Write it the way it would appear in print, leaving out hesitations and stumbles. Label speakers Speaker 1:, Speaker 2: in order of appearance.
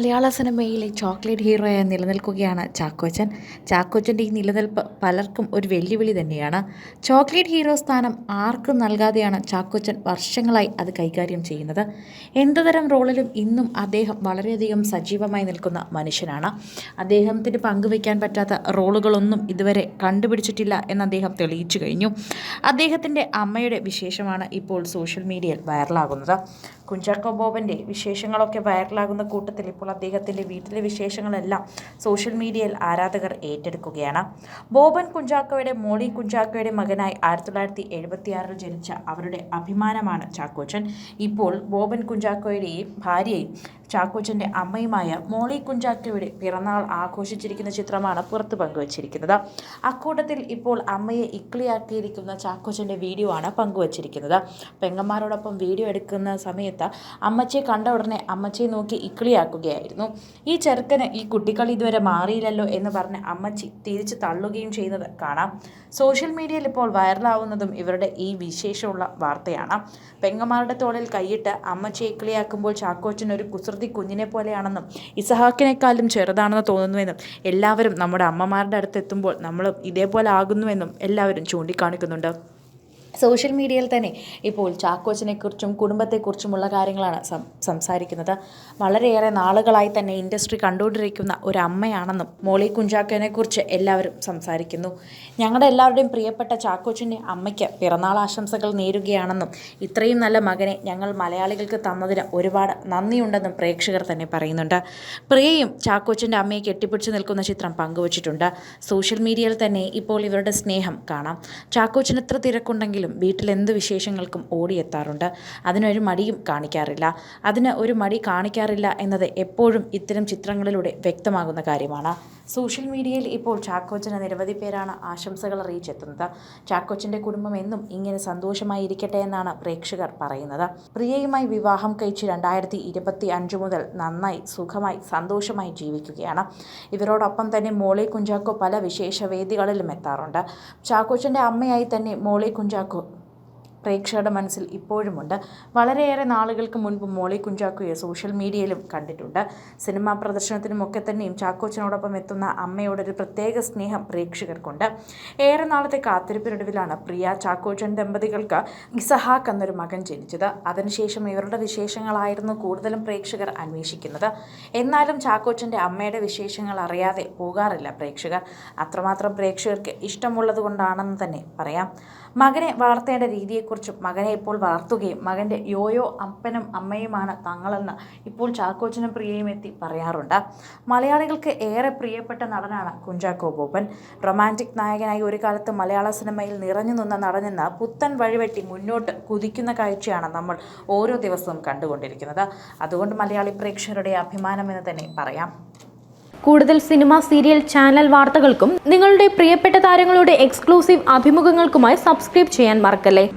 Speaker 1: മലയാള സിനിമയിലെ ചോക്ലേറ്റ് ഹീറോയായി നിലനിൽക്കുകയാണ് ചാക്കോച്ചൻ. ചാക്കോച്ചൻ്റെ ഈ നിലനിൽപ്പ് പലർക്കും ഒരു വെല്ലുവിളി തന്നെയാണ്. ചോക്ലേറ്റ് ഹീറോ സ്ഥാനം ആർക്കും നൽകാതെയാണ് ചാക്കോച്ചൻ വർഷങ്ങളായി അത് കൈകാര്യം ചെയ്യുന്നത്. എന്തുതരം റോളിലും ഇന്നും അദ്ദേഹം വളരെയധികം സജീവമായി നിൽക്കുന്ന മനുഷ്യനാണ്. അദ്ദേഹത്തിന് പങ്കുവയ്ക്കാൻ പറ്റാത്ത റോളുകളൊന്നും ഇതുവരെ കണ്ടുപിടിച്ചിട്ടില്ല എന്ന് അദ്ദേഹം തെളിയിച്ചു കഴിഞ്ഞു. അദ്ദേഹത്തിൻ്റെ അമ്മയുടെ വിശേഷമാണ് ഇപ്പോൾ സോഷ്യൽ മീഡിയയിൽ വൈറലാകുന്നത്. കുഞ്ചാക്കോ ബോബൻ്റെ വിശേഷങ്ങളൊക്കെ വൈറലാകുന്ന കൂട്ടത്തിൽ ഇപ്പോൾ അദ്ദേഹത്തിൻ്റെ വീട്ടിലെ വിശേഷങ്ങളെല്ലാം സോഷ്യൽ മീഡിയയിൽ ആരാധകർ ഏറ്റെടുക്കുകയാണ്. ബോബൻ കുഞ്ചാക്കോയുടെ മോളി കുഞ്ചാക്കോയുടെ മകനായി 1976 ജനിച്ച അവരുടെ അഭിമാനമാണ് ചാക്കോച്ചൻ. ഇപ്പോൾ ബോബൻ കുഞ്ചാക്കോയുടെയും ഭാര്യയും ചാക്കോച്ചൻ്റെ അമ്മയുമായ മോളി കുഞ്ചാക്കോയുടെ പിറന്നാൾ ആഘോഷിച്ചിരിക്കുന്ന ചിത്രമാണ് പുറത്ത് പങ്കുവച്ചിരിക്കുന്നത്. അക്കൂട്ടത്തിൽ ഇപ്പോൾ അമ്മയെ ഇക്ലിയാക്കിയിരിക്കുന്ന ചാക്കോച്ചൻ്റെ വീഡിയോ ആണ് പങ്കുവച്ചിരിക്കുന്നത്. പെങ്ങന്മാരോടൊപ്പം വീഡിയോ എടുക്കുന്ന സമയത്ത് അമ്മച്ചിയെ കണ്ട ഉടനെ അമ്മച്ചിയെ നോക്കി ഇക്ലിയാക്കുകയായിരുന്നു. ഈ ചെറുക്കന് ഈ കുട്ടിക്കളി ഇതുവരെ മാറിയില്ലല്ലോ എന്ന് പറഞ്ഞ് അമ്മച്ചി തിരിച്ച് തള്ളുകയും ചെയ്യുന്നത് കാണാം. സോഷ്യൽ മീഡിയയിൽ ഇപ്പോൾ വൈറലാവുന്നതും ഇവരുടെ ഈ വിശേഷമുള്ള വാർത്തയാണ്. പെങ്ങന്മാരുടെ തോളിൽ കൈയിട്ട് അമ്മച്ചിയെ ഇക്ലിയാക്കുമ്പോൾ ചാക്കോച്ചൻ ഒരു കുസൃതി കുഞ്ഞിനെ പോലെയാണെന്നും ഇസഹാക്കിനേക്കാളും ചെറുതാണെന്ന് തോന്നുന്നുവെന്നും എല്ലാവരും നമ്മുടെ അമ്മമാരുടെ അടുത്ത് എത്തുമ്പോൾ നമ്മളും ഇതേപോലെ ആകുന്നുവെന്നും എല്ലാവരും ചൂണ്ടിക്കാണിക്കുന്നുണ്ട്. സോഷ്യൽ മീഡിയയിൽ തന്നെ ഇപ്പോൾ ചാക്കോച്ചനെക്കുറിച്ചും കുടുംബത്തെക്കുറിച്ചുമുള്ള കാര്യങ്ങളാണ് സംസാരിക്കുന്നത്. വളരെയേറെ നാളുകളായി തന്നെ ഇൻഡസ്ട്രി കണ്ടുകൊണ്ടിരിക്കുന്ന ഒരു അമ്മയാണെന്നും മോളി കുഞ്ചാക്കോനെക്കുറിച്ച് എല്ലാവരും സംസാരിക്കുന്നു. ഞങ്ങളുടെ എല്ലാവരുടെയും പ്രിയപ്പെട്ട ചാക്കോച്ചൻ്റെ അമ്മയ്ക്ക് പിറന്നാൾ ആശംസകൾ നേരുകയാണെന്നും ഇത്രയും നല്ല മകനെ ഞങ്ങൾ മലയാളികൾക്ക് തന്നതിന് ഒരുപാട് നന്ദിയുണ്ടെന്നും പ്രേക്ഷകർ തന്നെ പറയുന്നുണ്ട്. പ്രിയയും ചാക്കോച്ചൻ്റെ അമ്മയെ കെട്ടിപ്പിടിച്ച് നിൽക്കുന്ന ചിത്രം പങ്കുവച്ചിട്ടുണ്ട്. സോഷ്യൽ മീഡിയയിൽ തന്നെ ഇപ്പോൾ ഇവരുടെ സ്നേഹം കാണാം. ചാക്കോച്ചൻ എത്ര തിരക്കുണ്ടെങ്കിലും വീട്ടിലെന്ത് വിശേഷങ്ങൾക്കും ഓടിയെത്താറുണ്ട്. അതിനൊരു മടിയും കാണിക്കാറില്ല എന്നത് എപ്പോഴും ഇത്തരം ചിത്രങ്ങളിലൂടെ വ്യക്തമാകുന്ന കാര്യമാണ്. സോഷ്യൽ മീഡിയയിൽ ഇപ്പോൾ ചാക്കോച്ചന് നിരവധി പേരാണ് ആശംസകൾ അറിയിച്ചെത്തുന്നത്. ചാക്കോച്ചൻ്റെ കുടുംബം എന്നും ഇങ്ങനെ സന്തോഷമായി ഇരിക്കട്ടെ എന്നാണ് പ്രേക്ഷകർ പറയുന്നത്. പ്രിയയുമായി വിവാഹം കഴിച്ച് 2025 മുതൽ നന്നായി സുഖമായി സന്തോഷമായി ജീവിക്കുകയാണ്. ഇവരോടൊപ്പം തന്നെ മോളി കുഞ്ചാക്കോ പല വിശേഷ വേദികളിലും എത്താറുണ്ട്. ചാക്കോച്ചൻ്റെ അമ്മയായി തന്നെ മോളി കുഞ്ചാക്കോ പ്രേക്ഷകരുടെ മനസ്സിൽ ഇപ്പോഴുമുണ്ട്. വളരെയേറെ നാളുകൾക്ക് മുൻപ് മോളി കുഞ്ചാക്കോയെ സോഷ്യൽ മീഡിയയിലും കണ്ടിട്ടുണ്ട്. സിനിമാ പ്രദർശനത്തിനുമൊക്കെ തന്നെയും ചാക്കോച്ചനോടൊപ്പം എത്തുന്ന അമ്മയോടൊരു പ്രത്യേക സ്നേഹം പ്രേക്ഷകർക്കുണ്ട്. ഏറെ നാളത്തെ കാത്തിരിപ്പിനൊടുവിലാണ് പ്രിയ ചാക്കോച്ചൻ ദമ്പതികൾക്ക് ഇസഹാക്ക് എന്നൊരു മകൻ ജനിച്ചത്. അതിനുശേഷം ഇവരുടെ വിശേഷങ്ങളായിരുന്നു കൂടുതലും പ്രേക്ഷകർ അന്വേഷിക്കുന്നത്. എന്നാലും ചാക്കോച്ചൻ്റെ അമ്മയുടെ വിശേഷങ്ങൾ അറിയാതെ പോകാറില്ല പ്രേക്ഷകർ. അത്രമാത്രം പ്രേക്ഷകർക്ക് ഇഷ്ടമുള്ളത് കൊണ്ടാണെന്ന് തന്നെ പറയാം. മകനെ വളർത്തേണ്ട രീതിയെക്കുറിച്ചും മകനെ ഇപ്പോൾ വളർത്തുകയും മകൻ്റെ യോയോ അപ്പനും അമ്മയുമാണ് തങ്ങളെന്ന് ഇപ്പോൾ ചാക്കോച്ചനും പ്രിയയും എത്തി പറയാറുണ്ട്. മലയാളികൾക്ക് ഏറെ പ്രിയപ്പെട്ട നടനാണ് കുഞ്ചാക്കോ ബോബൻ. റൊമാൻറ്റിക് നായകനായി ഒരു കാലത്ത് മലയാള സിനിമയിൽ നിറഞ്ഞു നിന്ന നടനെന്ന് പുത്തൻ വഴിവെട്ടി മുന്നോട്ട് കുതിക്കുന്ന കാഴ്ചയാണ് നമ്മൾ ഓരോ ദിവസവും കണ്ടുകൊണ്ടിരിക്കുന്നത്. അതുകൊണ്ട് മലയാളി പ്രേക്ഷകരുടെ അഭിമാനമെന്ന് തന്നെ പറയാം.
Speaker 2: കൂടുതൽ സിനിമ, സീരിയൽ, ചാനൽ വാർത്തകൾക്കും നിങ്ങളുടെ പ്രിയപ്പെട്ട താരങ്ങളുടെ എക്സ്ക്ലൂസീവ് അഭിമുഖങ്ങൾക്കുമായി സബ്സ്ക്രൈബ് ചെയ്യാൻ മറക്കല്ലേ.